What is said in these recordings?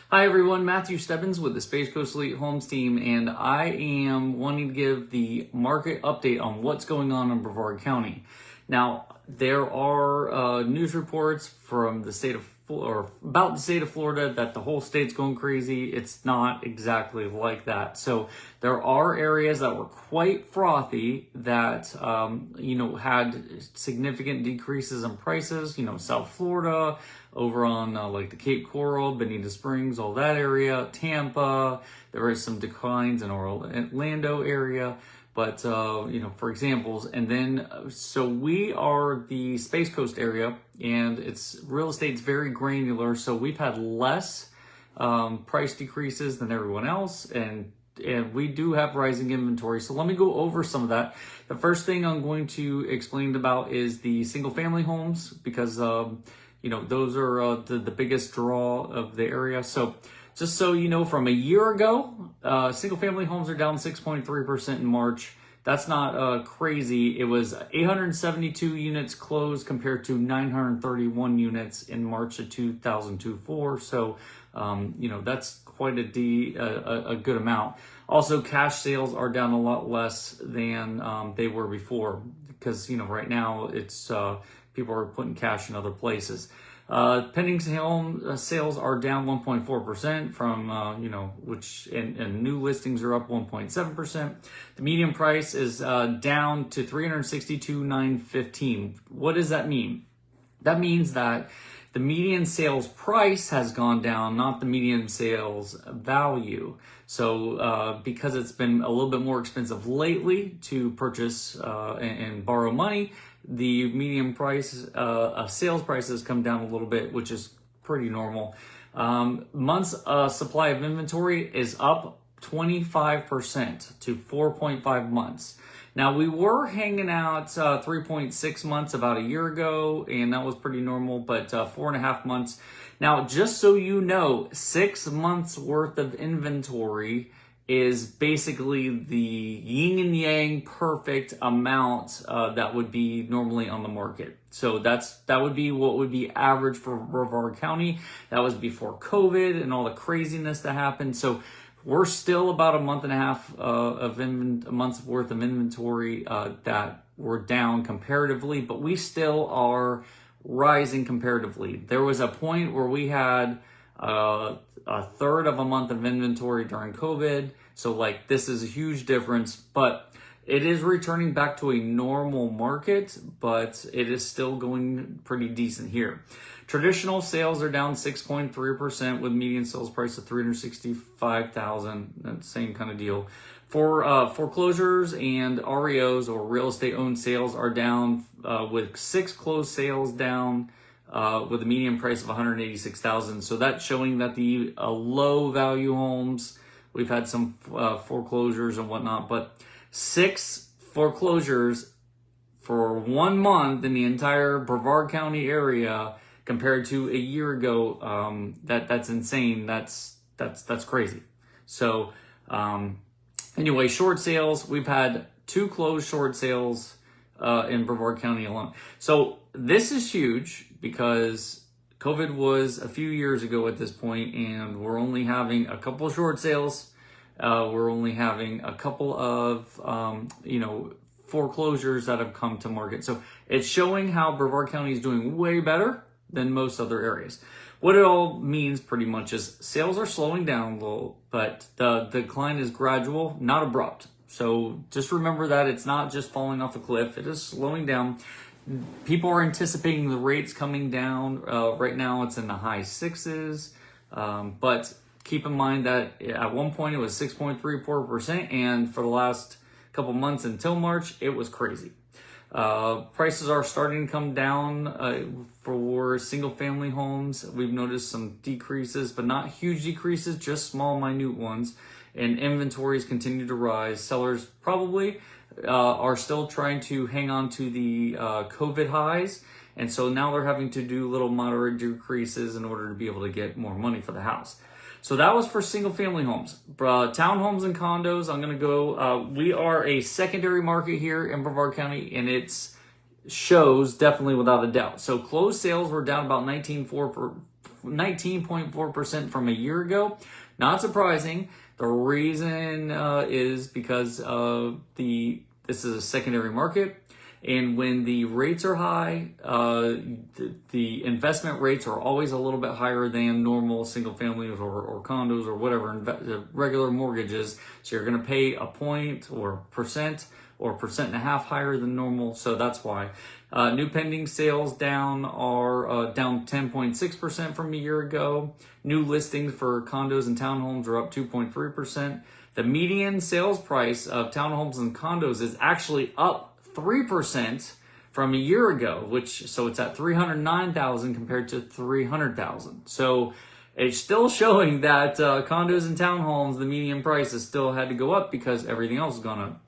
Hi everyone, Matthew Stebbins with the Space Coast Elite Homes team, and I am wanting to give the market update on what's going on in Brevard County. Now, there are news reports from the state of about the state of Florida that the whole state's going crazy. It's not exactly like that. So there are areas that were quite frothy that had significant decreases in prices. South Florida, over on like the Cape Coral, Bonita Springs, all that area, Tampa. There is some declines in Orlando area. But, for examples, and then, so we are the Space Coast area, and real estate's very granular, so we've had less price decreases than everyone else, and we do have rising inventory. So let me go over some of that. The first thing I'm going to explain about is the single-family homes, because, those are the biggest draw of the area. So just so you know, from a year ago, single-family homes are down 6.3% in March. That's not crazy. It was 872 units closed compared to 931 units in March of 2024. So, that's quite a good amount. Also, cash sales are down a lot less than they were before because, right now it's people are putting cash in other places. Pending home sales are down 1.4% from, and new listings are up 1.7%. The median price is down to $362,915. What does that mean? That means that the median sales price has gone down, not the median sales value. So because it's been a little bit more expensive lately to purchase and borrow money, the median price, sales prices come down a little bit, which is pretty normal. Months supply of inventory is up 25% to 4.5 months. Now, we were hanging out 3.6 months about a year ago, and that was pretty normal, but 4.5 months. Now, just so you know, 6 months worth of inventory is basically the yin and yang perfect amount that would be normally on the market. So that would be what would be average for Brevard County. That was before COVID and all the craziness that happened. So we're still about a month and a half a month's worth of inventory that we're down comparatively, but we still are rising comparatively. There was a point where we had a third of a month of inventory during COVID. So this is a huge difference, but it is returning back to a normal market, but it is still going pretty decent here. Traditional sales are down 6.3% with median sales price of $365,000. Same kind of deal. For foreclosures and REOs or real estate owned sales are down with 6 closed sales down with a median price of $186,000. So that's showing that the low value homes, we've had some foreclosures and whatnot, but 6 foreclosures for 1 month in the entire Brevard County area compared to a year ago. That's insane. That's crazy. So anyway, short sales, we've had 2 closed short sales in Brevard County alone. So this is huge because COVID was a few years ago at this point, and we're only having a couple of short sales. We're only having a couple of, foreclosures that have come to market. So it's showing how Brevard County is doing way better than most other areas. What it all means pretty much is sales are slowing down a little, but the decline is gradual, not abrupt. So just remember that it's not just falling off a cliff. It is slowing down. People are anticipating the rates coming down. Right now it's in the high 6s, but keep in mind that at one point it was 6.34%, and for the last couple months until March, it was crazy. Prices are starting to come down for single-family homes. We've noticed some decreases, but not huge decreases, just small, minute ones. And inventories continue to rise. Sellers probably are still trying to hang on to the COVID highs, and so now they're having to do little moderate decreases in order to be able to get more money for the house. So that was for single-family homes. Townhomes and condos, I'm going to go. We are a secondary market here in Brevard County, and it shows definitely without a doubt. So closed sales were down about 19.4% from a year ago. Not surprising. The reason is because this is a secondary market, and when the rates are high, the investment rates are always a little bit higher than normal single families or condos or whatever, regular mortgages. So you're going to pay a point or percent or 1.5% higher than normal. So that's why. New pending sales down 10.6% from a year ago. New listings for condos and townhomes are up 2.3%. The median sales price of townhomes and condos is actually up 3% from a year ago, so it's at $309,000 compared to $300,000. So it's still showing that condos and townhomes, the median prices still had to go up because everything else has gone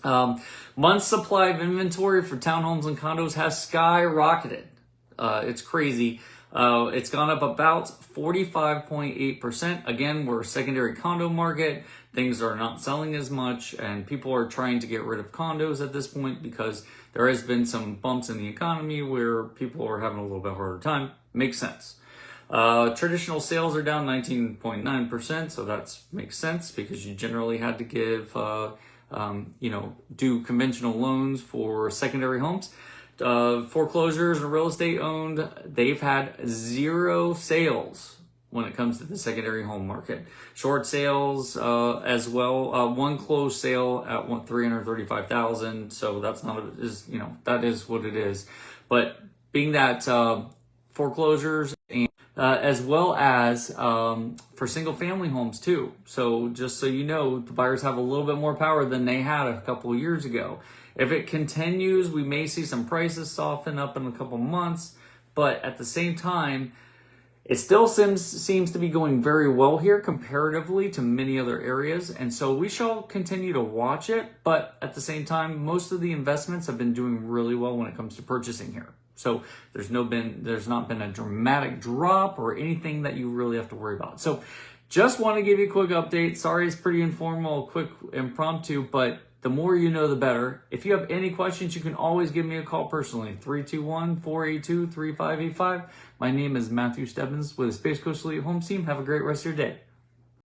up. Month's supply of inventory for townhomes and condos has skyrocketed. It's crazy. It's gone up about 45.8%. Again, we're a secondary condo market. Things are not selling as much, and people are trying to get rid of condos at this point because there has been some bumps in the economy where people are having a little bit harder time. Makes sense. Traditional sales are down 19.9%, so that makes sense because you generally had to give, do conventional loans for secondary homes. Foreclosures and real estate owned, they've had 0 sales when it comes to the secondary home market. Short sales as well. One closed sale at $335,000. So that's not that is what it is. But being that foreclosures and as well as for single family homes too. So just so you know, the buyers have a little bit more power than they had a couple of years ago. If it continues, we may see some prices soften up in a couple months, but at the same time, it still seems to be going very well here comparatively to many other areas. And so we shall continue to watch it. But at the same time, most of the investments have been doing really well when it comes to purchasing here. So there's not been a dramatic drop or anything that you really have to worry about. So just want to give you a quick update. Sorry, it's pretty informal, quick, impromptu, but the more you know, the better. If you have any questions, you can always give me a call personally, 321-482-3585. My name is Matthew Stebbins with the Space Coast Elite Homes Team. Have a great rest of your day.